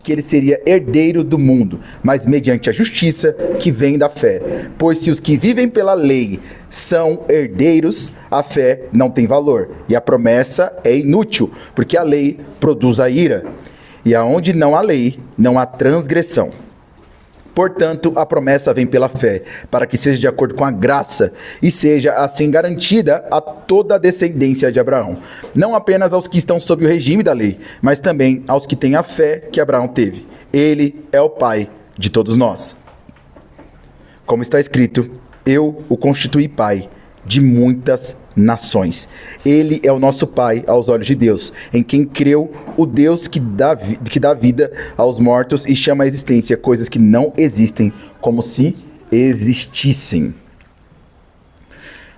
que ele seria herdeiro do mundo, mas mediante a justiça que vem da fé. Pois se os que vivem pela lei são herdeiros, a fé não tem valor, e a promessa é inútil, porque a lei produz a ira. E aonde não há lei, não há transgressão. Portanto, a promessa vem pela fé, para que seja de acordo com a graça, e seja assim garantida a toda a descendência de Abraão. Não apenas aos que estão sob o regime da lei, mas também aos que têm a fé que Abraão teve. Ele é o pai de todos nós. Como está escrito, eu o constituí pai de muitas nações. Ele é o nosso pai aos olhos de Deus, em quem creu o Deus que dá vida aos mortos e chama à existência coisas que não existem como se existissem.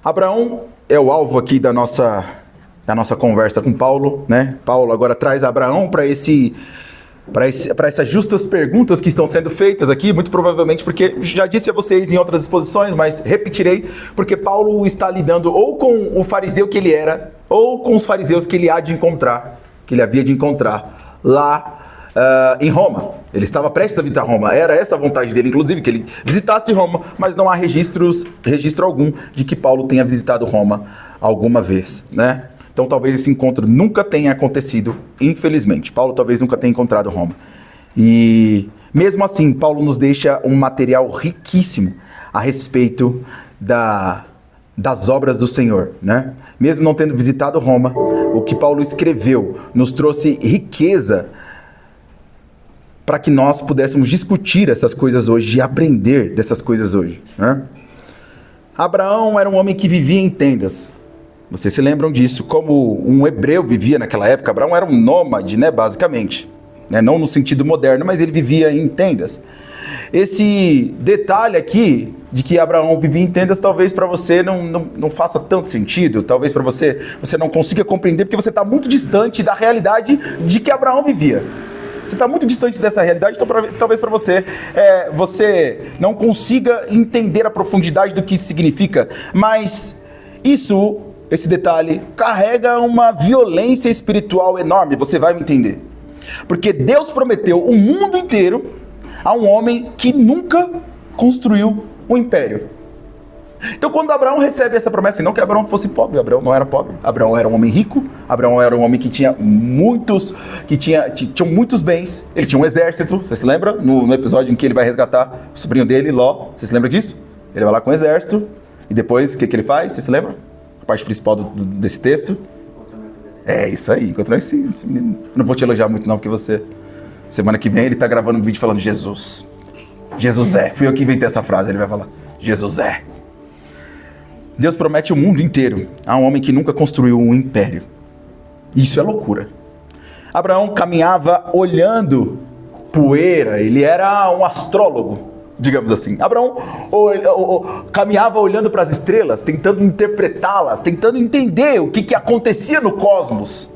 Abraão é o alvo aqui da nossa conversa com Paulo, né? Paulo agora traz Abraão para essas justas perguntas que estão sendo feitas aqui, muito provavelmente porque, já disse a vocês em outras exposições, mas repetirei, porque Paulo está lidando ou com o fariseu que ele era, ou com os fariseus que ele havia de encontrar lá em Roma. Ele estava prestes a visitar Roma, era essa a vontade dele, inclusive, que ele visitasse Roma, mas não há registro algum de que Paulo tenha visitado Roma alguma vez, né? Então talvez esse encontro nunca tenha acontecido, infelizmente. Paulo talvez nunca tenha encontrado Roma. E mesmo assim, Paulo nos deixa um material riquíssimo a respeito das obras do Senhor, né? Mesmo não tendo visitado Roma, o que Paulo escreveu nos trouxe riqueza para que nós pudéssemos discutir essas coisas hoje e aprender dessas coisas hoje, né? Abraão era um homem que vivia em tendas. Vocês se lembram disso, como um hebreu vivia naquela época. Abraão era um nômade, né, basicamente. Né, não no sentido moderno, mas ele vivia em tendas. Esse detalhe aqui, de que Abraão vivia em tendas, talvez para você não faça tanto sentido. Talvez para você não consiga compreender, porque você está muito distante da realidade de que Abraão vivia. Você está muito distante dessa realidade, então talvez para você não consiga entender a profundidade do que isso significa. Mas esse detalhe carrega uma violência espiritual enorme, você vai me entender. Porque Deus prometeu o mundo inteiro a um homem que nunca construiu um império. Então quando Abraão recebe essa promessa, e não que Abraão fosse pobre, Abraão não era pobre, Abraão era um homem rico, Abraão era um homem que tinha tinha muitos bens, ele tinha um exército, você se lembra? No episódio em que ele vai resgatar o sobrinho dele, Ló, você se lembra disso? Ele vai lá com o exército, e depois o que ele faz, você se lembra? Parte principal desse texto. É isso aí, encontrou esse menino. Eu não vou te elogiar muito não, porque semana que vem ele tá gravando um vídeo falando Jesus é, fui eu que inventei essa frase, ele vai falar, Jesus é. Deus promete o mundo inteiro a um homem que nunca construiu um império. Isso é loucura. Abraão caminhava olhando poeira, ele era um astrólogo, digamos assim. Abraão caminhava olhando para as estrelas, tentando interpretá-las, tentando entender o que acontecia no cosmos.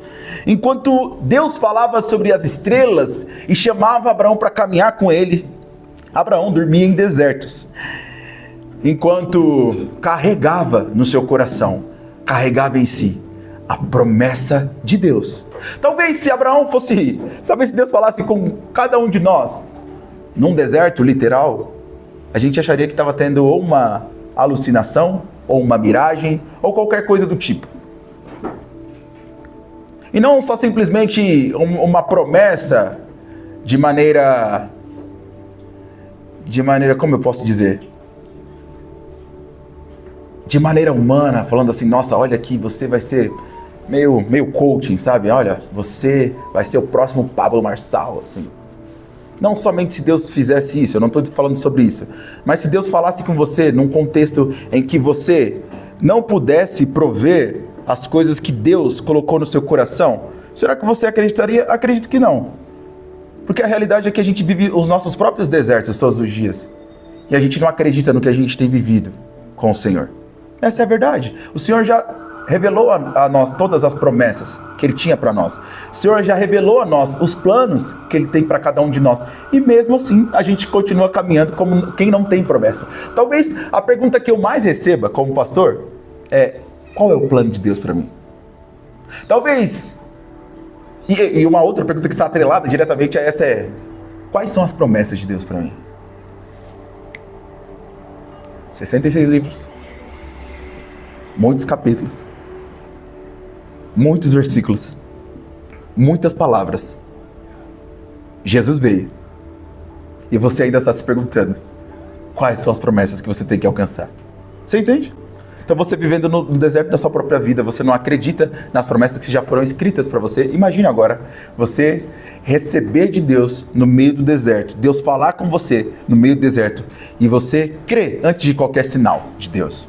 Enquanto Deus falava sobre as estrelas e chamava Abraão para caminhar com ele, Abraão dormia em desertos. Enquanto carregava no seu coração, carregava em si a promessa de Deus. Talvez se Deus falasse com cada um de nós, num deserto literal, a gente acharia que estava tendo ou uma alucinação, ou uma miragem, ou qualquer coisa do tipo. E não só simplesmente uma promessa de maneira, como eu posso dizer? De maneira humana, falando assim, nossa, olha aqui, você vai ser meio coaching, sabe? Olha, você vai ser o próximo Pablo Marçal, assim. Não somente se Deus fizesse isso, eu não estou falando sobre isso, mas se Deus falasse com você num contexto em que você não pudesse prover as coisas que Deus colocou no seu coração, será que você acreditaria? Acredito que não. Porque a realidade é que a gente vive os nossos próprios desertos todos os dias. E a gente não acredita no que a gente tem vivido com o Senhor. Essa é a verdade. O Senhor já revelou a nós todas as promessas que Ele tinha para nós. O Senhor já revelou a nós os planos que Ele tem para cada um de nós. E mesmo assim, a gente continua caminhando como quem não tem promessa. Talvez a pergunta que eu mais receba como pastor é: qual é o plano de Deus para mim? Talvez, e uma outra pergunta que está atrelada diretamente a essa é: Quais são as promessas de Deus para mim? 66 livros, muitos capítulos, muitos versículos, muitas palavras. Jesus veio e você ainda está se perguntando quais são as promessas que você tem que alcançar. Você entende? Então você vivendo no deserto da sua própria vida, você não acredita nas promessas que já foram escritas para você. Imagine agora você receber de Deus no meio do deserto, Deus falar com você no meio do deserto e você crer antes de qualquer sinal de Deus.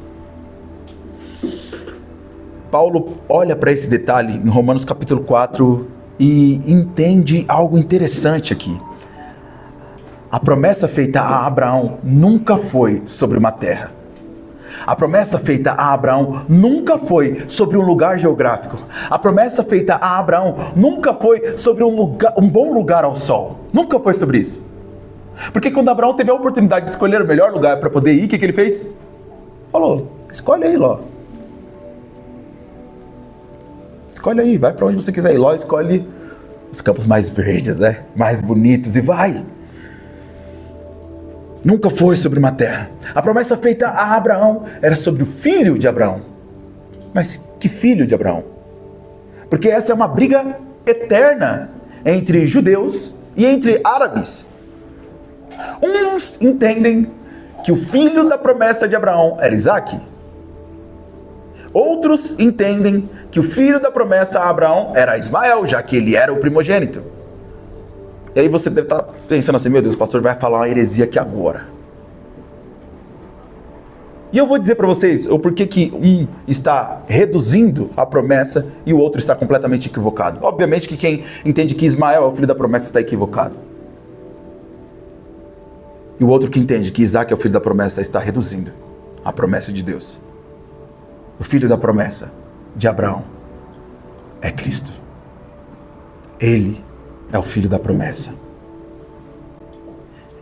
Paulo olha para esse detalhe em Romanos capítulo 4 e entende algo interessante aqui. A promessa feita a Abraão nunca foi sobre uma terra. A promessa feita a Abraão nunca foi sobre um lugar geográfico. A promessa feita a Abraão nunca foi sobre um bom lugar ao sol. Nunca foi sobre isso. Porque quando Abraão teve a oportunidade de escolher o melhor lugar para poder ir, o que ele fez? Falou, escolhe aí, Ló. Escolhe aí, vai para onde você quiser ir. Ló escolhe os campos mais verdes, né? Mais bonitos e vai. Nunca foi sobre uma terra. A promessa feita a Abraão era sobre o filho de Abraão. Mas que filho de Abraão? Porque essa é uma briga eterna entre judeus e entre árabes. Uns entendem que o filho da promessa de Abraão era Isaque. Outros entendem que o filho da promessa a Abraão era Ismael, já que ele era o primogênito. E aí você deve estar pensando assim, meu Deus, o pastor vai falar uma heresia aqui agora. E eu vou dizer para vocês o porquê que um está reduzindo a promessa e o outro está completamente equivocado. Obviamente que quem entende que Ismael é o filho da promessa está equivocado. E o outro que entende que Isaac é o filho da promessa está reduzindo a promessa de Deus. O filho da promessa de Abraão é Cristo. Ele é o filho da promessa.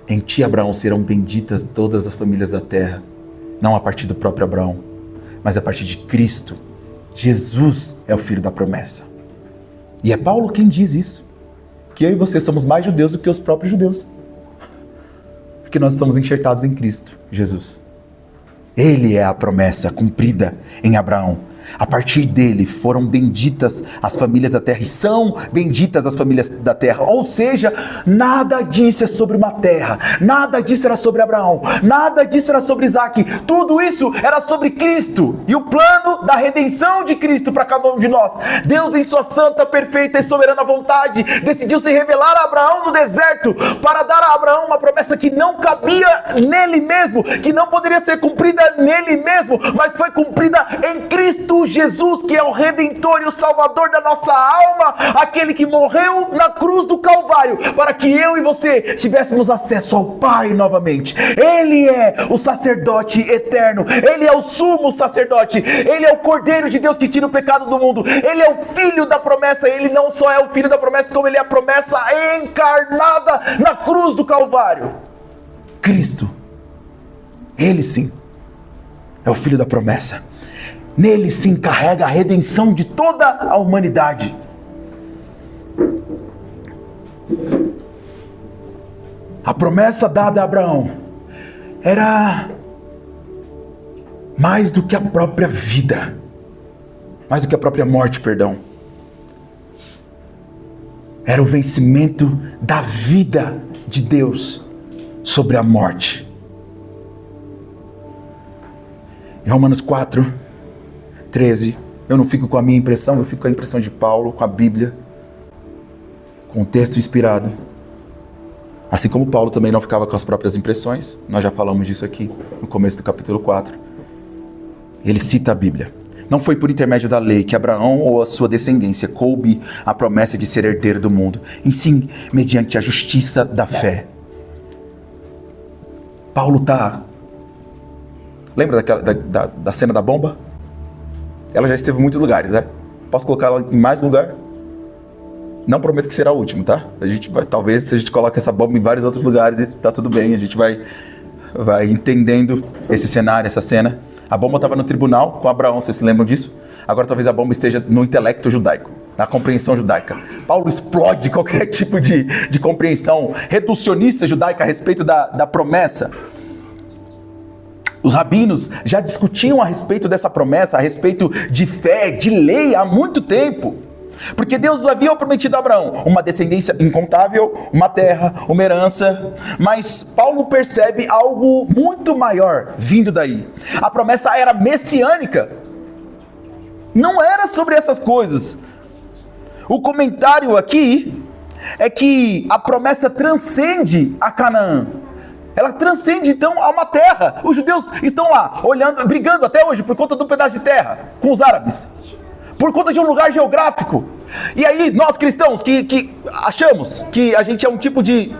Em ti, Abraão, serão benditas todas as famílias da terra, não a partir do próprio Abraão, mas a partir de Cristo. Jesus é o filho da promessa. E é Paulo quem diz isso, que eu e você somos mais judeus do que os próprios judeus, porque nós estamos enxertados em Cristo, Jesus. Ele é a promessa cumprida em Abraão. A partir dele foram benditas as famílias da terra e são benditas as famílias da terra. Ou seja, nada disso é sobre uma terra, nada disso era sobre Abraão, nada disso era sobre Isaque. Tudo isso era sobre Cristo e o plano da redenção de Cristo para cada um de nós. Deus, em sua santa, perfeita e soberana vontade, decidiu se revelar a Abraão no deserto para dar a Abraão uma promessa que não cabia nele mesmo, que não poderia ser cumprida nele mesmo, mas foi cumprida em Cristo Jesus, que é o Redentor e o Salvador da nossa alma, aquele que morreu na cruz do Calvário, para que eu e você tivéssemos acesso ao Pai novamente. Ele é o sacerdote eterno, Ele é o sumo sacerdote, Ele é o Cordeiro de Deus que tira o pecado do mundo, Ele é o Filho da promessa. Ele não só é o Filho da promessa, como Ele é a promessa encarnada na cruz do Calvário. Cristo, Ele sim, é o Filho da promessa. Nele se encarrega a redenção de toda a humanidade. A promessa dada a Abraão era mais do que a própria vida, mais do que a própria morte, perdão. Era o vencimento da vida de Deus sobre a morte. Em Romanos 4:13, eu não fico com a minha impressão, eu fico com a impressão de Paulo, com a Bíblia, com o texto inspirado. Assim como Paulo também não ficava com as próprias impressões, nós já falamos disso aqui no começo do capítulo 4. Ele cita a Bíblia. Não foi por intermédio da lei que Abraão ou a sua descendência coube a promessa de ser herdeiro do mundo, e sim mediante a justiça da fé. Paulo está... Lembra da cena da bomba? Ela já esteve em muitos lugares, né? Posso colocar ela em mais lugar? Não prometo que será o último, tá? A gente vai, talvez, se a gente coloca essa bomba em vários outros lugares e tá tudo bem, a gente vai entendendo esse cenário, essa cena. A bomba estava no tribunal com Abraão, vocês se lembram disso? Agora talvez a bomba esteja no intelecto judaico. na compreensão judaica. Paulo explode qualquer tipo de compreensão reducionista judaica a respeito da promessa. Os rabinos já discutiam a respeito dessa promessa, a respeito de fé, de lei, há muito tempo. Porque Deus havia prometido a Abraão uma descendência incontável, uma terra, uma herança. Mas Paulo percebe algo muito maior vindo daí. A promessa era messiânica. Não era sobre essas coisas. O comentário aqui é que a promessa transcende a Canaã. Ela transcende então a uma terra. Os judeus estão lá, olhando, brigando até hoje por conta de um pedaço de terra com os árabes. Por conta de um lugar geográfico. E aí nós cristãos que achamos que a gente é um tipo de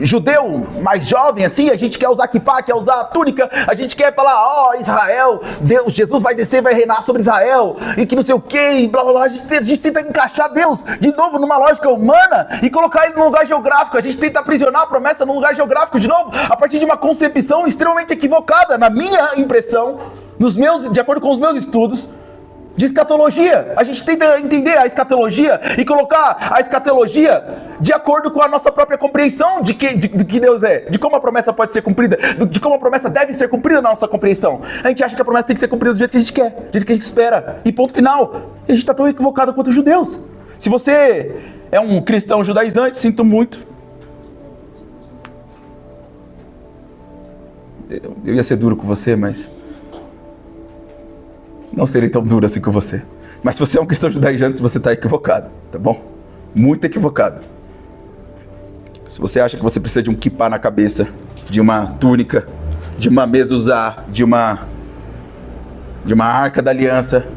judeu mais jovem assim, a gente quer usar kippah, quer usar a túnica, a gente quer falar, Israel, Deus, Jesus vai descer, vai reinar sobre Israel, e que não sei o que, e blá blá blá. A gente tenta encaixar Deus de novo numa lógica humana e colocar ele num lugar geográfico. A gente tenta aprisionar a promessa num lugar geográfico de novo, a partir de uma concepção extremamente equivocada, na minha impressão, de acordo com os meus estudos, de escatologia. A gente tenta entender a escatologia e colocar a escatologia de acordo com a nossa própria compreensão de que Deus é, de como a promessa pode ser cumprida, de como a promessa deve ser cumprida na nossa compreensão. A gente acha que a promessa tem que ser cumprida do jeito que a gente quer, do jeito que a gente espera, e ponto final. E a gente está tão equivocado quanto os judeus. Se você é um cristão judaizante, sinto muito. Eu ia ser duro com você, mas não serei tão duro assim com você. Mas se você é um cristão judaizante, você está equivocado, tá bom? Muito equivocado. Se você acha que você precisa de um kippah na cabeça, de uma túnica, de uma mezuzá, de uma arca da aliança,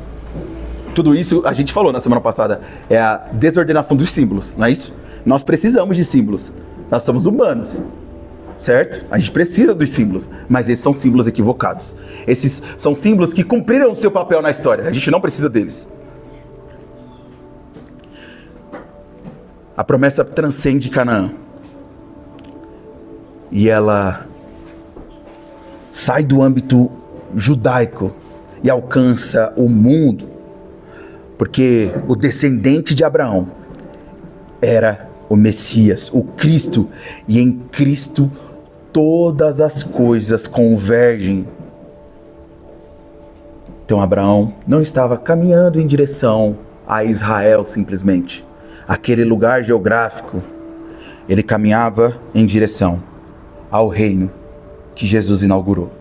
tudo isso a gente falou na semana passada, é a desordenação dos símbolos, não é isso? Nós precisamos de símbolos, nós somos humanos. Certo? A gente precisa dos símbolos, mas esses são símbolos equivocados. Esses são símbolos que cumpriram o seu papel na história. A gente não precisa deles. A promessa transcende Canaã. E ela sai do âmbito judaico e alcança o mundo. Porque o descendente de Abraão era o Messias, o Cristo. E em Cristo todas as coisas convergem. Então Abraão não estava caminhando em direção a Israel simplesmente, aquele lugar geográfico. Ele caminhava em direção ao reino que Jesus inaugurou.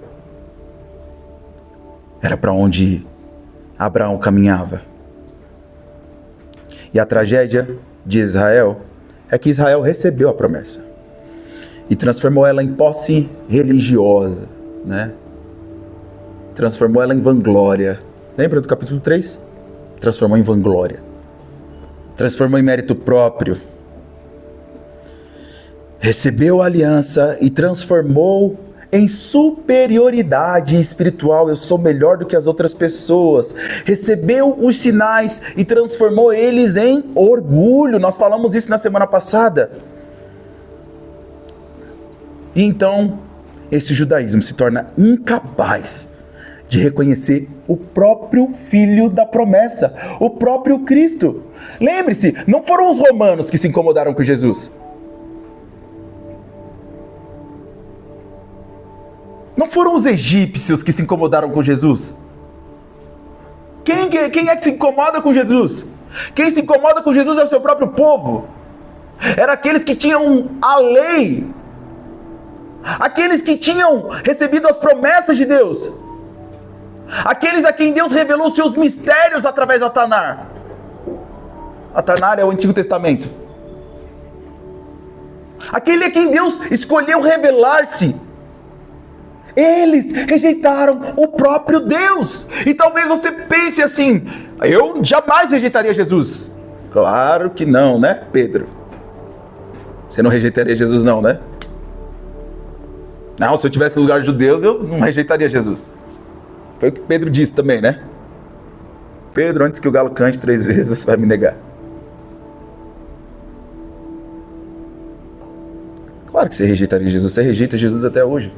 Era para onde Abraão caminhava. E a tragédia de Israel é que Israel recebeu a promessa e transformou ela em posse religiosa, né? Transformou ela em vanglória. Lembra do capítulo 3? Transformou em vanglória. Transformou em mérito próprio. Recebeu a aliança e transformou em superioridade espiritual. Eu sou melhor do que as outras pessoas. Recebeu os sinais e transformou eles em orgulho. Nós falamos isso na semana passada. E então, esse judaísmo se torna incapaz de reconhecer o próprio Filho da promessa, o próprio Cristo. Lembre-se, não foram os romanos que se incomodaram com Jesus. Não foram os egípcios que se incomodaram com Jesus. Quem é que se incomoda com Jesus? Quem se incomoda com Jesus é o seu próprio povo. Era aqueles que tinham a lei, aqueles que tinham recebido as promessas de Deus, aqueles a quem Deus revelou seus mistérios através da Tanar. A Tanar é o Antigo Testamento. Aquele a quem Deus escolheu revelar-se. Eles rejeitaram o próprio Deus. E talvez você pense assim: eu jamais rejeitaria Jesus. Claro que não, né, Pedro? Você não rejeitaria Jesus não, né? Não, se eu estivesse no lugar de judeus, eu não rejeitaria Jesus. Foi o que Pedro disse também, né? Pedro, antes que o galo cante 3 vezes, você vai me negar. Claro que você rejeitaria Jesus. Você rejeita Jesus até hoje.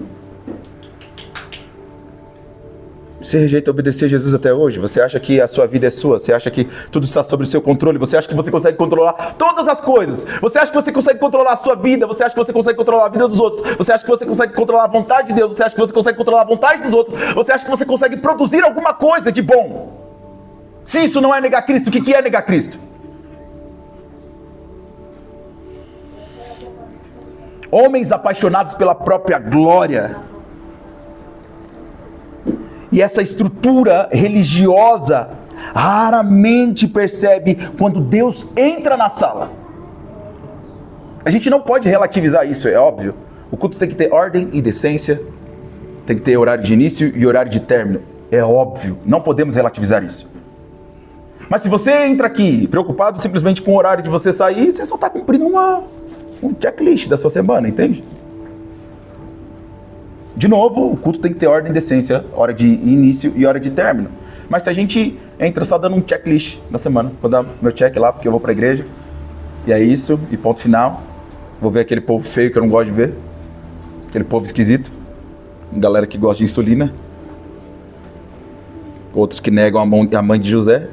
Você rejeita obedecer a Jesus até hoje? Você acha que a sua vida é sua? Você acha que tudo está sob o seu controle? Você acha que você consegue controlar todas as coisas? Você acha que você consegue controlar a sua vida? Você acha que você consegue controlar a vida dos outros? Você acha que você consegue controlar a vontade de Deus? Você acha que você consegue controlar a vontade dos outros? Você acha que você consegue produzir alguma coisa de bom? Se isso não é negar Cristo, o que é negar Cristo? Homens apaixonados pela própria glória. E essa estrutura religiosa raramente percebe quando Deus entra na sala. A gente não pode relativizar isso, é óbvio. O culto tem que ter ordem e decência, tem que ter horário de início e horário de término. É óbvio, não podemos relativizar isso. Mas se você entra aqui preocupado simplesmente com o horário de você sair, você só está cumprindo um checklist da sua semana, entende? De novo, o culto tem que ter ordem e decência, hora de início e hora de término. Mas se a gente entra só dando um checklist da semana, vou dar meu check lá porque eu vou pra igreja, e é isso, e ponto final. Vou ver aquele povo feio que eu não gosto de ver, aquele povo esquisito, galera que gosta de insulina, outros que negam a mãe de José.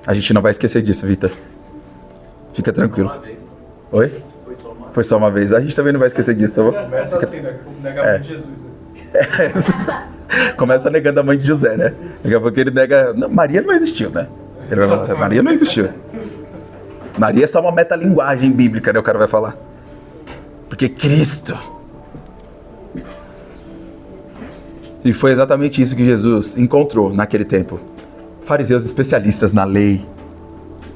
A gente não vai esquecer disso, Vitor. Fica tranquilo. Oi? Foi só uma vez. A gente também não vai esquecer disso, tá bom? Começa assim, né? Negar a mãe de Jesus, né? Começa negando a mãe de José, né? Daqui a pouco ele nega... Não, Maria não existiu, né? Ele vai falar, Maria não existiu. Maria é só uma metalinguagem bíblica, né? O cara vai falar. Porque Cristo... E foi exatamente isso que Jesus encontrou naquele tempo. Fariseus especialistas na lei,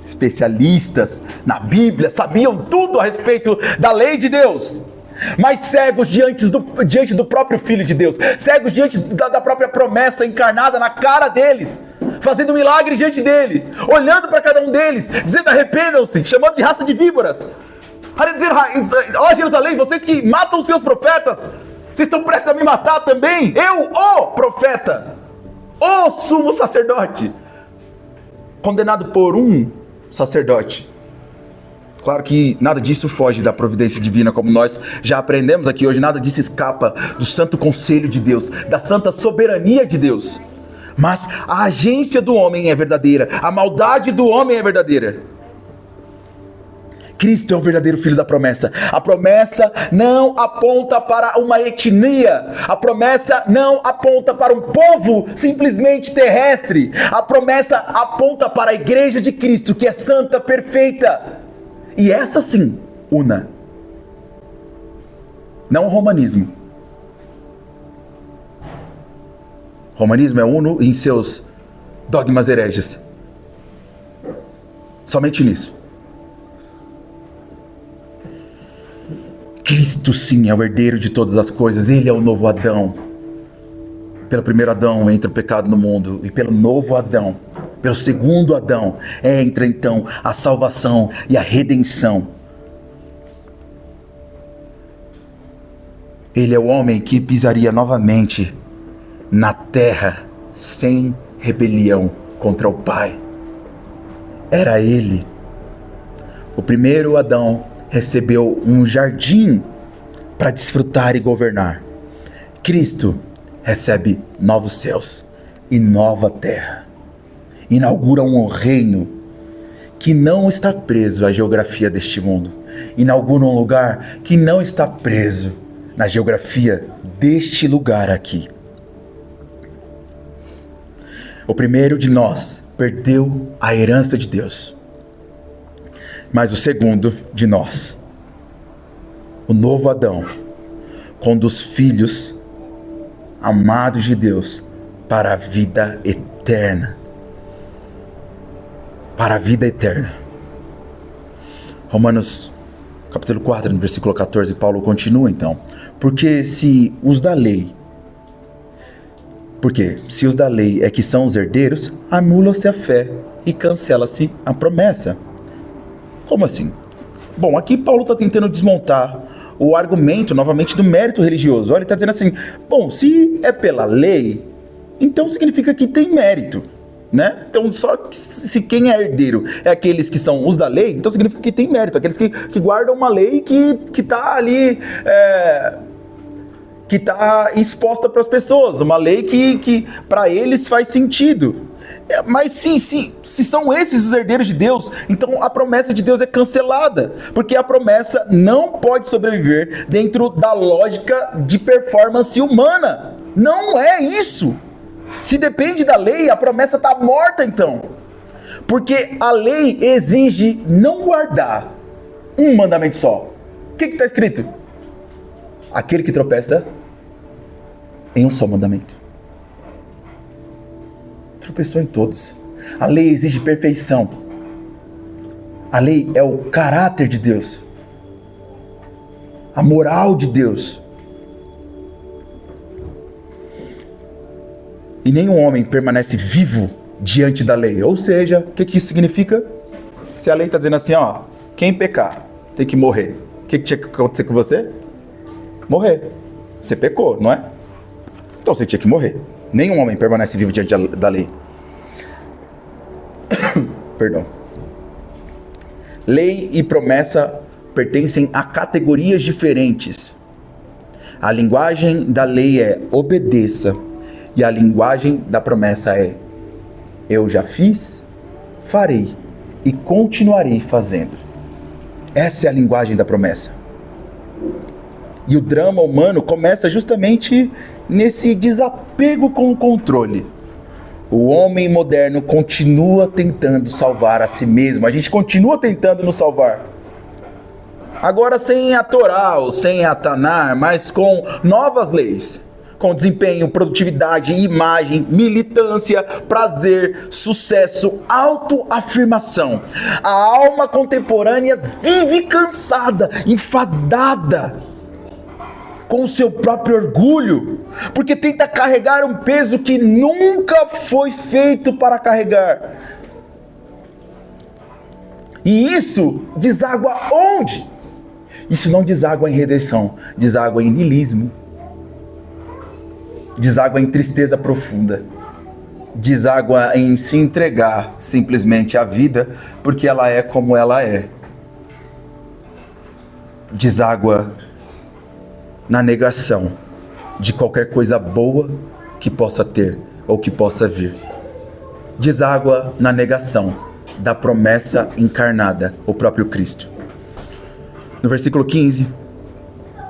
especialistas na Bíblia, sabiam tudo a respeito da lei de Deus, mas cegos diante do próprio Filho de Deus, cegos diante da própria promessa encarnada na cara deles, fazendo milagre diante dele, olhando para cada um deles, dizendo arrependam-se, chamando de raça de víboras, dizendo, ó Jerusalém, vocês que matam os seus profetas, vocês estão prestes a me matar também, eu, o profeta, o sumo sacerdote, condenado por um sacerdote. Claro que nada disso foge da providência divina, como nós já aprendemos aqui hoje, nada disso escapa do santo conselho de Deus, da santa soberania de Deus. Mas a agência do homem é verdadeira, a maldade do homem é verdadeira. Cristo é o verdadeiro filho da promessa. A promessa não aponta para uma etnia. A promessa não aponta para um povo simplesmente terrestre. A promessa aponta para a igreja de Cristo, que é santa, perfeita. E essa sim, una. Não o romanismo. O romanismo é uno em seus dogmas hereges. Somente nisso. Cristo sim é o herdeiro de todas as coisas, Ele é o novo Adão. Pelo primeiro Adão entra o pecado no mundo, e pelo novo Adão, pelo segundo Adão, entra então a salvação e a redenção. Ele é o homem que pisaria novamente na terra sem rebelião contra o Pai. Era Ele. O primeiro Adão recebeu um jardim para desfrutar e governar. Cristo recebe novos céus e nova terra. Inaugura um reino que não está preso à geografia deste mundo. Inaugura um lugar que não está preso na geografia deste lugar aqui. O primeiro de nós perdeu a herança de Deus. Mas o segundo de nós, o novo Adão, conduz filhos amados de Deus para a vida eterna. Para a vida eterna. Romanos capítulo 4, no versículo 14, Paulo continua então. Porque se os da lei é que são os herdeiros, anula-se a fé e cancela-se a promessa. Como assim? Bom, aqui Paulo está tentando desmontar o argumento, novamente, do mérito religioso. Olha, ele está dizendo assim, bom, se é pela lei, então significa que tem mérito, né? Então, só se quem é herdeiro é aqueles que são os da lei, então significa que tem mérito, aqueles que guardam uma lei que está ali, que está exposta para as pessoas, uma lei que para eles faz sentido. Mas se são esses os herdeiros de Deus, então a promessa de Deus é cancelada, porque a promessa não pode sobreviver dentro da lógica de performance humana. Não é isso. Se depende da lei, a promessa está morta então. Porque a lei exige não guardar um mandamento só. O que está escrito? Aquele que tropeça em um só mandamento tropeçou em todos. A lei exige perfeição. A lei é o caráter de Deus, a moral de Deus. E nenhum homem permanece vivo diante da lei. Ou seja, o que isso significa? Se a lei está dizendo assim, ó, quem pecar tem que morrer. O que tinha que acontecer com você? Morrer. Você pecou, não é? Então você tinha que morrer. Nenhum homem permanece vivo diante da lei. Perdão. Lei e promessa pertencem a categorias diferentes. A linguagem da lei é obedeça. E a linguagem da promessa é eu já fiz, farei e continuarei fazendo. Essa é a linguagem da promessa. E o drama humano começa justamente nesse desapego com o controle. O homem moderno continua tentando salvar a si mesmo. A gente continua tentando nos salvar. Agora sem a Torá ou sem a Tanar, mas com novas leis. Com desempenho, produtividade, imagem, militância, prazer, sucesso, autoafirmação. A alma contemporânea vive cansada, enfadada com o seu próprio orgulho, porque tenta carregar um peso que nunca foi feito para carregar. E isso deságua onde? Isso não deságua em redenção, deságua em niilismo, deságua em tristeza profunda, deságua em se entregar simplesmente à vida, porque ela é como ela é. Deságua na negação de qualquer coisa boa que possa ter ou que possa vir. Deságua na negação da promessa encarnada, o próprio Cristo. No versículo 15,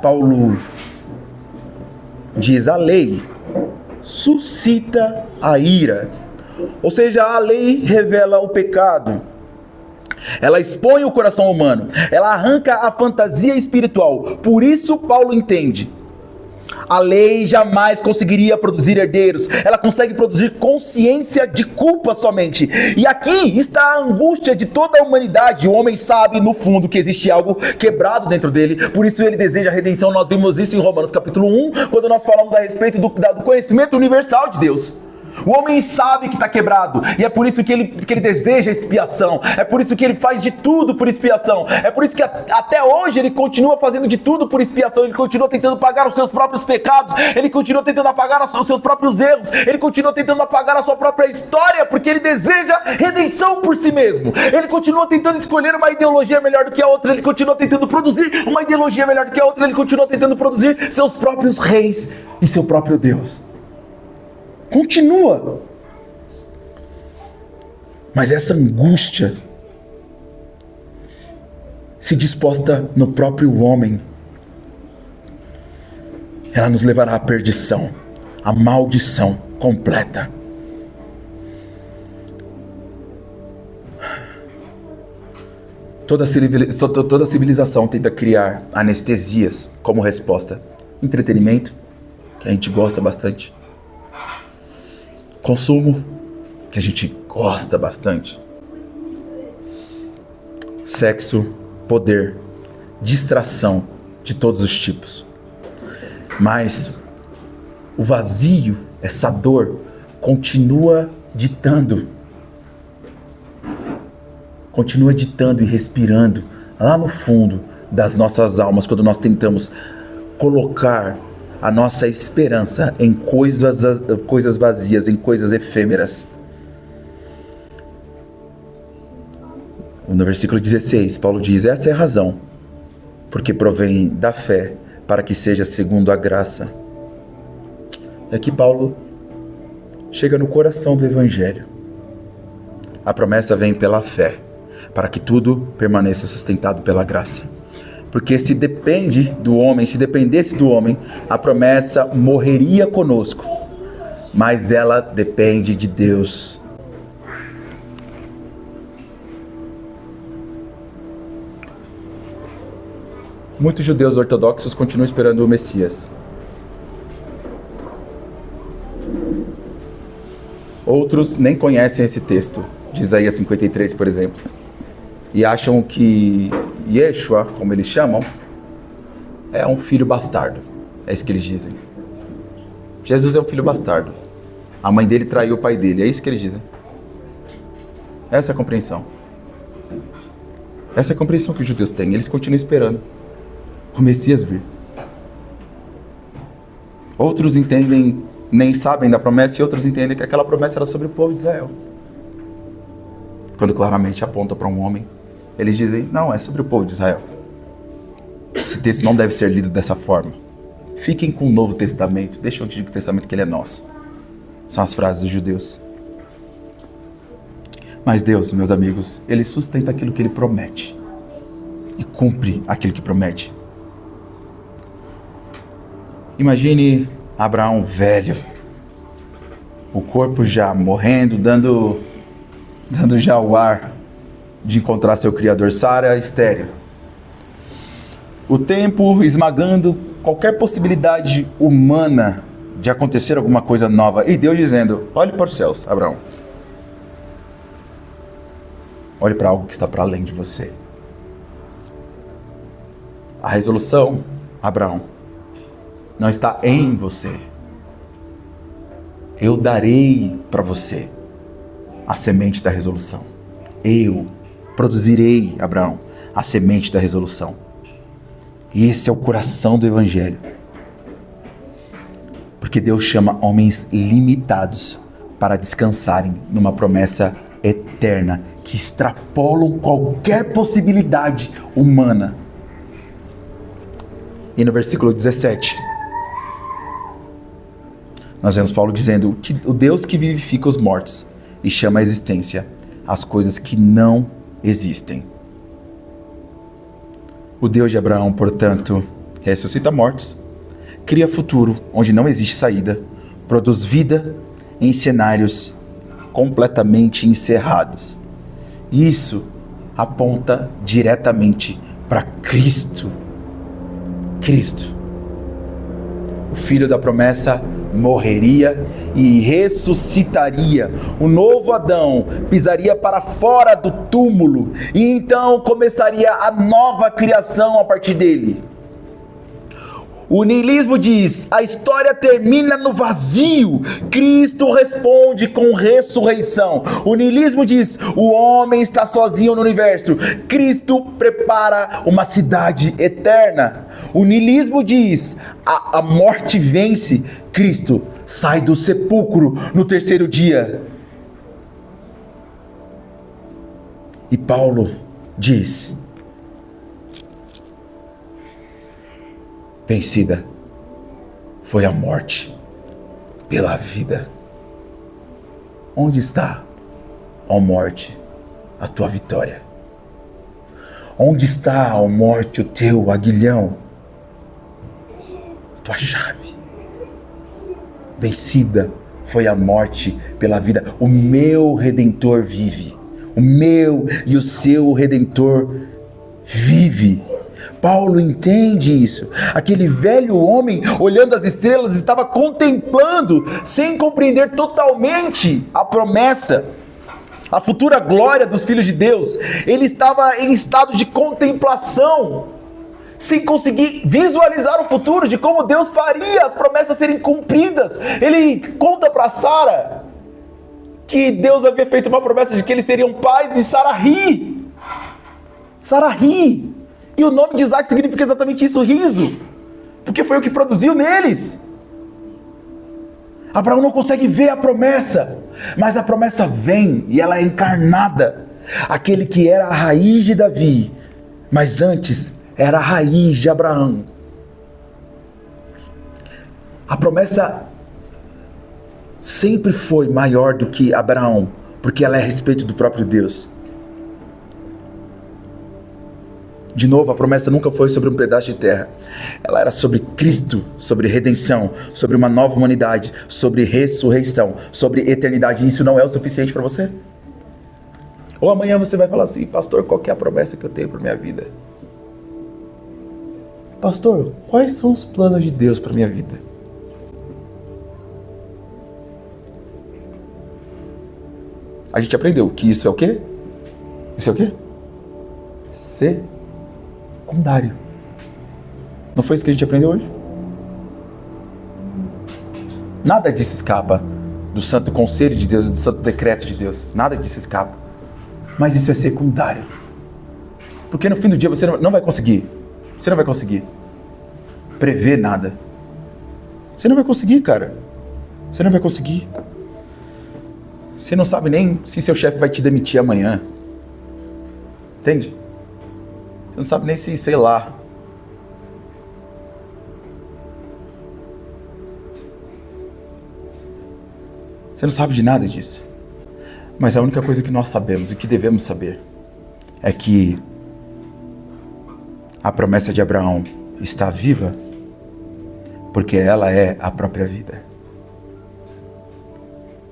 Paulo diz: a lei suscita a ira. Ou seja, a lei revela o pecado. Ela expõe o coração humano. Ela arranca a fantasia espiritual. Por isso Paulo entende: a lei jamais conseguiria produzir herdeiros. Ela consegue produzir consciência de culpa somente. E aqui está a angústia de toda a humanidade. O homem sabe no fundo que existe algo quebrado dentro dele. Por isso ele deseja a redenção. Nós vimos isso em Romanos capítulo 1, quando nós falamos a respeito do conhecimento universal de Deus. O homem sabe que está quebrado, e é por isso que ele deseja expiação, é por isso que ele faz de tudo por expiação, é por isso que até hoje ele continua fazendo de tudo por expiação, ele continua tentando pagar os seus próprios pecados, ele continua tentando apagar os seus próprios erros, ele continua tentando apagar a sua própria história, porque ele deseja redenção por si mesmo. Ele continua tentando escolher uma ideologia melhor do que a outra, ele continua tentando produzir uma ideologia melhor do que a outra, ele continua tentando produzir seus próprios reis e seu próprio Deus. Continua. Mas essa angústia se disposta no próprio homem, ela nos levará à perdição, à maldição completa. Toda civilização tenta criar anestesias como resposta. Entretenimento, que a gente gosta bastante. Consumo, que a gente gosta bastante. Sexo, poder, distração de todos os tipos. Mas o vazio, essa dor, continua ditando e respirando lá no fundo das nossas almas, quando nós tentamos colocar a nossa esperança em coisas vazias, em coisas efêmeras. No versículo 16, Paulo diz: essa é a razão, porque provém da fé, para que seja segundo a graça, E aqui Paulo chega no coração do Evangelho. A promessa vem pela fé, para que tudo permaneça sustentado pela graça. Porque se dependesse do homem, a promessa morreria conosco. Mas ela depende de Deus. Muitos judeus ortodoxos continuam esperando o Messias. Outros nem conhecem esse texto, de Isaías 53, por exemplo, e acham que Yeshua, como eles chamam, é um filho bastardo. É isso que eles dizem. Jesus é um filho bastardo. A mãe dele traiu o pai dele. É isso que eles dizem. Essa é a compreensão. Essa é a compreensão que os judeus têm. Eles continuam esperando o Messias vir. Outros entendem, nem sabem da promessa, e outros entendem que aquela promessa era sobre o povo de Israel. Quando claramente aponta para um homem, eles dizem, não, é sobre o povo de Israel. Esse texto não deve ser lido dessa forma. Fiquem com o Novo Testamento, deixem o Antigo Testamento que ele é nosso. São as frases dos judeus. Mas Deus, meus amigos, ele sustenta aquilo que ele promete. E cumpre aquilo que promete. Imagine Abraão velho, o corpo já morrendo, dando já o ar de encontrar seu Criador. Sara estéril. O tempo esmagando qualquer possibilidade humana de acontecer alguma coisa nova. E Deus dizendo, olhe para os céus, Abraão. Olhe para algo que está para além de você. A resolução, Abraão, não está em você. Eu darei para você a semente da resolução. Eu produzirei, Abraão, a semente da resolução. E esse é o coração do Evangelho. Porque Deus chama homens limitados para descansarem numa promessa eterna que extrapolam qualquer possibilidade humana. E no versículo 17, nós vemos Paulo dizendo que o Deus que vivifica os mortos e chama à existência as coisas que não existem. O Deus de Abraão, portanto, ressuscita mortos, cria futuro onde não existe saída, produz vida em cenários completamente encerrados. Isso aponta diretamente para Cristo. Cristo, o Filho da promessa, morreria e ressuscitaria. O novo Adão pisaria para fora do túmulo e então começaria a nova criação a partir dele. O niilismo diz, a história termina no vazio. Cristo responde com ressurreição. O niilismo diz, o homem está sozinho no universo. Cristo prepara uma cidade eterna. O niilismo diz, a morte vence. Cristo sai do sepulcro no terceiro dia. E Paulo diz, vencida foi a morte pela vida. Onde está, ó morte, a tua vitória? Onde está, ó morte, o teu aguilhão? Tua chave. Vencida foi a morte pela vida. O meu Redentor vive. O meu e o seu Redentor vive. Paulo entende isso. Aquele velho homem, olhando as estrelas, estava contemplando, sem compreender totalmente a promessa, a futura glória dos filhos de Deus. Ele estava em estado de contemplação, sem conseguir visualizar o futuro, de como Deus faria as promessas serem cumpridas. Ele conta para Sara que Deus havia feito uma promessa de que eles seriam pais, e Sara ri. Sara ri. E o nome de Isaac significa exatamente isso, riso. Porque foi o que produziu neles. Abraão não consegue ver a promessa, mas a promessa vem e ela é encarnada. Aquele que era a raiz de Davi, mas antes era a raiz de Abraão. A promessa sempre foi maior do que Abraão, porque ela é a respeito do próprio Deus. De novo, a promessa nunca foi sobre um pedaço de terra. Ela era sobre Cristo, sobre redenção, sobre uma nova humanidade, sobre ressurreição, sobre eternidade. E isso não é o suficiente para você? Ou amanhã você vai falar assim: pastor, qual que é a promessa que eu tenho para minha vida? Pastor, quais são os planos de Deus para minha vida? A gente aprendeu que isso é o quê? Isso é o quê? Secundário. Não foi isso que a gente aprendeu hoje? Nada disso escapa do santo conselho de Deus, do santo decreto de Deus. Nada disso escapa. Mas isso é secundário. Porque no fim do dia você não vai conseguir. Você não vai conseguir prever nada. Você não vai conseguir, cara. Você não vai conseguir. Você não sabe nem se seu chefe vai te demitir amanhã. Entende? Você não sabe nem se, sei lá. Você não sabe de nada disso. Mas a única coisa que nós sabemos e que devemos saber é que a promessa de Abraão está viva porque ela é a própria vida.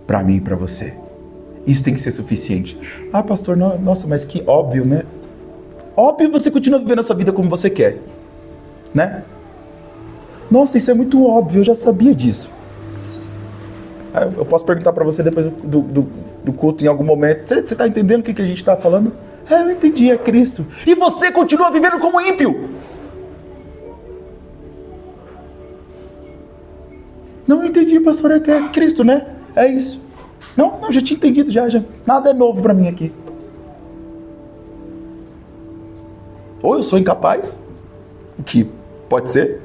Para mim e para você. Isso tem que ser suficiente. Ah, pastor, nossa, mas que óbvio, né? Óbvio, você continua vivendo a sua vida como você quer, né? Nossa, isso é muito óbvio, eu já sabia disso. Eu posso perguntar para você depois do culto em algum momento: você está entendendo o que a gente está falando? Eu entendi, é Cristo. E você continua vivendo como ímpio. Não, eu entendi, pastor, é Cristo, né? É isso. Não, já tinha entendido, já. Nada é novo para mim aqui. Ou eu sou incapaz, o que pode ser,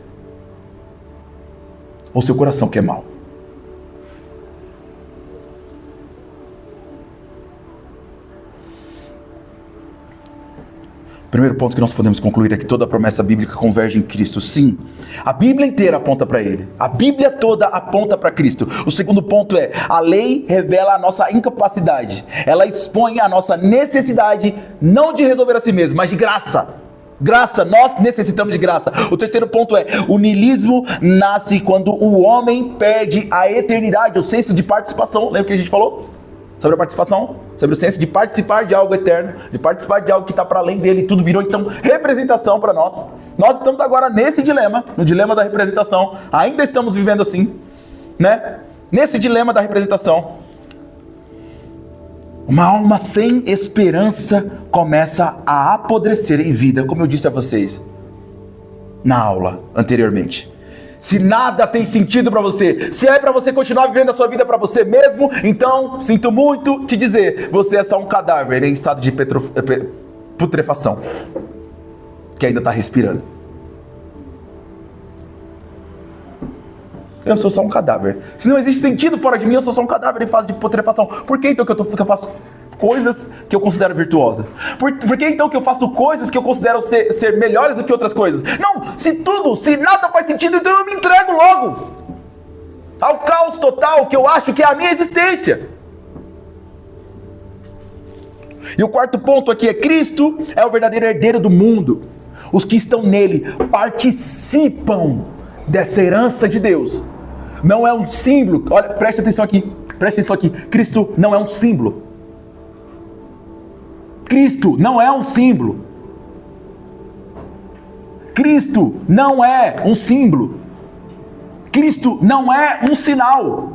ou seu coração que é mau. Primeiro ponto que nós podemos concluir é que toda a promessa bíblica converge em Cristo. Sim, a Bíblia inteira aponta para Ele. A Bíblia toda aponta para Cristo. O segundo ponto é: a lei revela a nossa incapacidade. Ela expõe a nossa necessidade, não de resolver a si mesmo, mas de graça. Graça, nós necessitamos de graça. O terceiro ponto é: o niilismo nasce quando o homem perde a eternidade, o senso de participação. Lembra o que a gente falou? Sobre a participação, sobre o senso de participar de algo eterno, de participar de algo que está para além dele. Tudo virou então representação para nós. Nós estamos agora nesse dilema, no dilema da representação. Ainda estamos vivendo assim, né? Nesse dilema da representação. Uma alma sem esperança começa a apodrecer em vida, como eu disse a vocês na aula anteriormente. Se nada tem sentido para você, se é para você continuar vivendo a sua vida para você mesmo, então, sinto muito te dizer, você é só um cadáver em estado de putrefação, que ainda está respirando. Eu sou só um cadáver. Se não existe sentido fora de mim, eu sou só um cadáver em fase de putrefação. Por que então que eu faço coisas que eu considero virtuosas? Por que então que eu faço coisas que eu considero ser melhores do que outras coisas? Não, se nada faz sentido, então eu me entrego logo ao caos total que eu acho que é a minha existência. E o quarto ponto aqui é: Cristo é o verdadeiro herdeiro do mundo. Os que estão nele participam dessa herança de Deus. Não é um símbolo. Olha, preste atenção aqui. Cristo não é um símbolo. Cristo não é um símbolo. Cristo não é um símbolo. Cristo não é um sinal.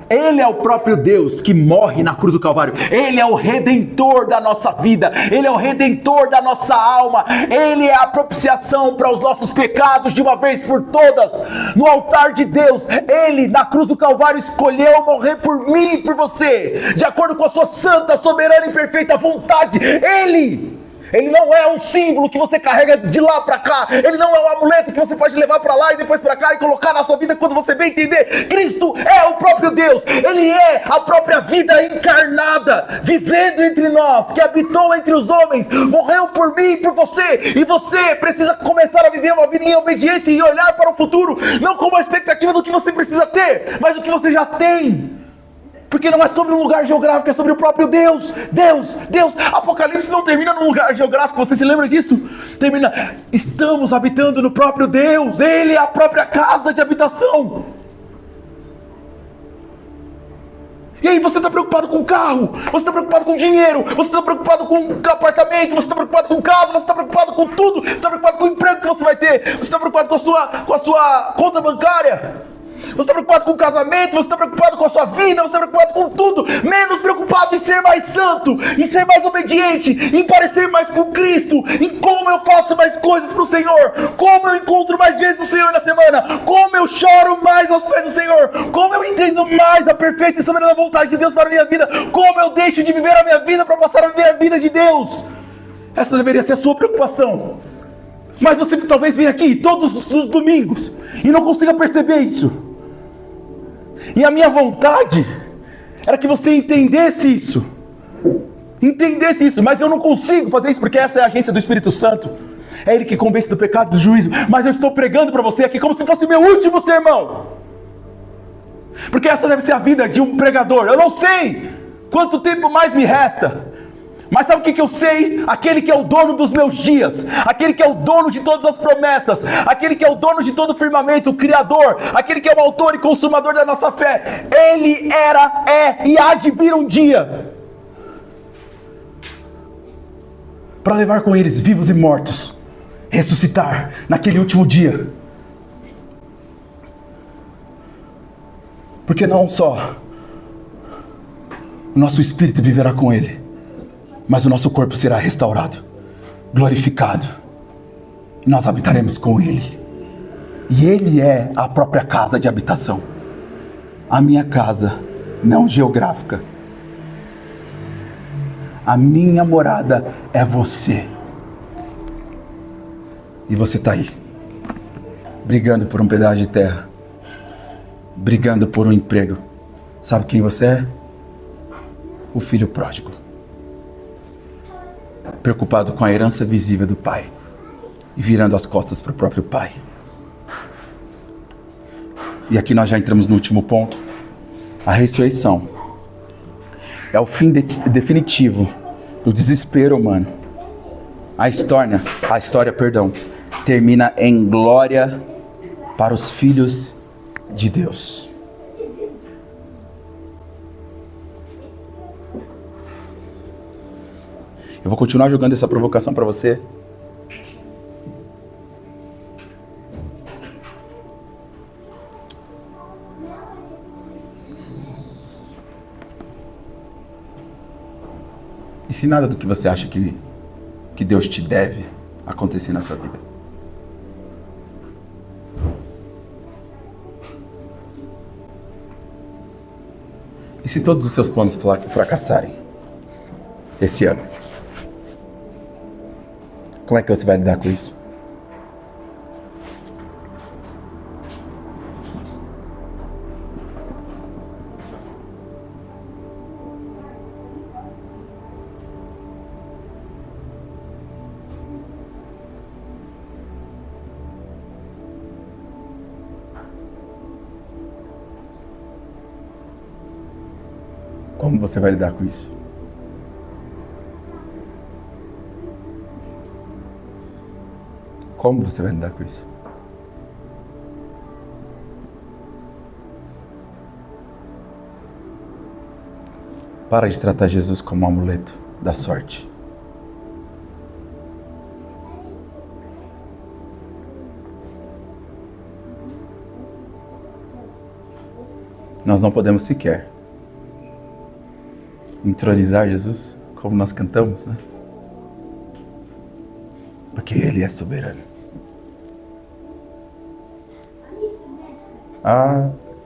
Ele é o próprio Deus que morre na cruz do Calvário. Ele é o Redentor da nossa vida. Ele é o Redentor da nossa alma. Ele é a propiciação para os nossos pecados de uma vez por todas. No altar de Deus, Ele na cruz do Calvário escolheu morrer por mim e por você, de acordo com a sua santa, soberana e perfeita vontade. Ele não é um símbolo que você carrega de lá para cá. Ele não é um amuleto que você pode levar para lá e depois para cá e colocar na sua vida quando você bem entender. Cristo é o próprio Deus. Ele é a própria vida encarnada, vivendo entre nós, que habitou entre os homens, morreu por mim e por você. E você precisa começar a viver uma vida em obediência e olhar para o futuro, não como a expectativa do que você precisa ter, mas do que você já tem. Porque não é sobre um lugar geográfico, é sobre o próprio Deus. Deus. Apocalipse não termina num lugar geográfico, você se lembra disso? Termina, estamos habitando no próprio Deus. Ele é a própria casa de habitação. E aí você está preocupado com carro, você está preocupado com dinheiro, você está preocupado com apartamento, você está preocupado com casa, você está preocupado com tudo, você está preocupado com o emprego que você vai ter, você está preocupado com a sua conta bancária. Você está preocupado com o casamento, você está preocupado com a sua vida, você está preocupado com tudo, menos preocupado em ser mais santo, em ser mais obediente, em parecer mais com Cristo, em como eu faço mais coisas para o Senhor, como eu encontro mais vezes o Senhor na semana, como eu choro mais aos pés do Senhor, como eu entendo mais a perfeita e soberana vontade de Deus para a minha vida, como eu deixo de viver a minha vida para passar a viver a vida de Deus. Essa deveria ser a sua preocupação. Mas você talvez venha aqui todos os domingos e não consiga perceber isso. E a minha vontade era que você entendesse isso, mas eu não consigo fazer isso, porque essa é a agência do Espírito Santo, é Ele que convence do pecado e do juízo, mas eu estou pregando para você aqui como se fosse o meu último sermão, porque essa deve ser a vida de um pregador. Eu não sei quanto tempo mais me resta, mas sabe o que eu sei? Aquele que é o dono dos meus dias, aquele que é o dono de todas as promessas, aquele que é o dono de todo o firmamento, o Criador, aquele que é o autor e consumador da nossa fé, Ele era, é e há de vir um dia para levar com eles vivos e mortos, ressuscitar naquele último dia. Porque não só o nosso espírito viverá com Ele, mas o nosso corpo será restaurado, glorificado, e nós habitaremos com Ele. E Ele é a própria casa de habitação. A minha casa, não geográfica. A minha morada é você. E você está aí, brigando por um pedaço de terra, brigando por um emprego. Sabe quem você é? O filho pródigo. Preocupado com a herança visível do pai e virando as costas para o próprio pai. E aqui nós já entramos no último ponto. A ressurreição é o fim definitivo do desespero humano. A história, termina em glória para os filhos de Deus. Eu vou continuar jogando essa provocação para você. E se nada do que você acha que Deus te deve acontecer na sua vida? E se todos os seus planos fracassarem esse ano? Como é que você vai lidar com isso? Como você vai lidar com isso? Como você vai lidar com isso? Para de tratar Jesus como um amuleto da sorte. Nós não podemos sequer entronizar Jesus, como nós cantamos, né? Porque Ele é soberano.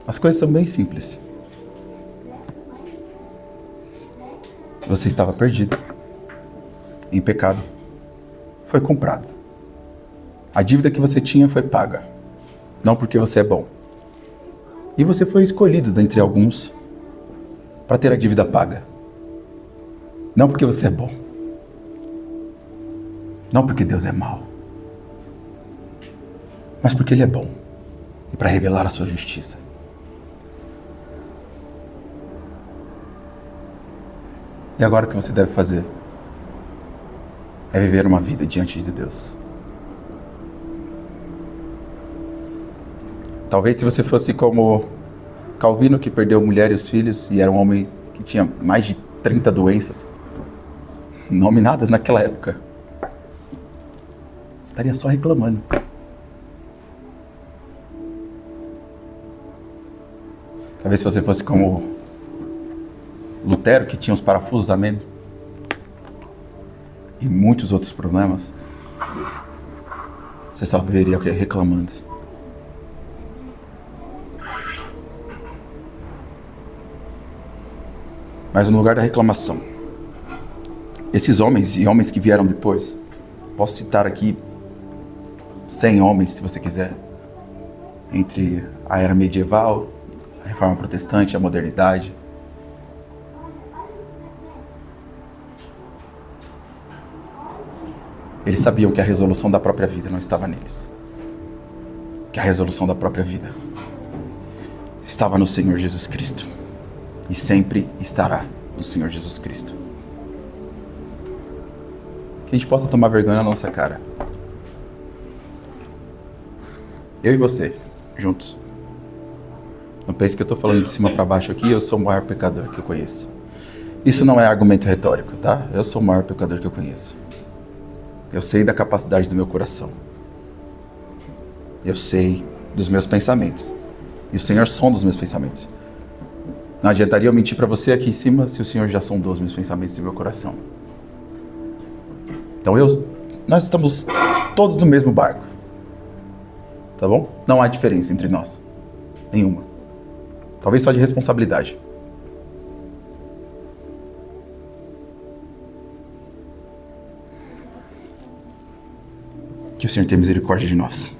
As coisas são bem simples. Você estava perdido, em pecado, foi comprado. A dívida que você tinha foi paga, não porque você é bom. E você foi escolhido dentre alguns para ter a dívida paga, não porque você é bom, não porque Deus é mau, mas porque Ele é bom e para revelar a sua justiça. E agora o que você deve fazer? É viver uma vida diante de Deus. Talvez se você fosse como Calvino, que perdeu a mulher e os filhos, e era um homem que tinha mais de 30 doenças, nominadas naquela época, estaria só reclamando. Talvez se você fosse como Lutero, que tinha os parafusos a menos, e muitos outros problemas, você só viveria reclamando. Mas no lugar da reclamação, esses homens e homens que vieram depois, posso citar aqui 100 homens, se você quiser, entre a era medieval, a reforma protestante, a modernidade. Eles sabiam que a resolução da própria vida não estava neles. Que a resolução da própria vida estava no Senhor Jesus Cristo. E sempre estará no Senhor Jesus Cristo. Que a gente possa tomar vergonha na nossa cara. Eu e você, juntos. Não pense que eu estou falando de cima para baixo aqui, eu sou o maior pecador que eu conheço. Isso não é argumento retórico, tá? Eu sou o maior pecador que eu conheço. Eu sei da capacidade do meu coração. Eu sei dos meus pensamentos. E o Senhor sonda os meus pensamentos. Não adiantaria eu mentir para você aqui em cima se o Senhor já sondou os meus pensamentos e meu coração. Então nós estamos todos no mesmo barco. Tá bom? Não há diferença entre nós. Nenhuma. Talvez só de responsabilidade. Que o Senhor tenha misericórdia de nós.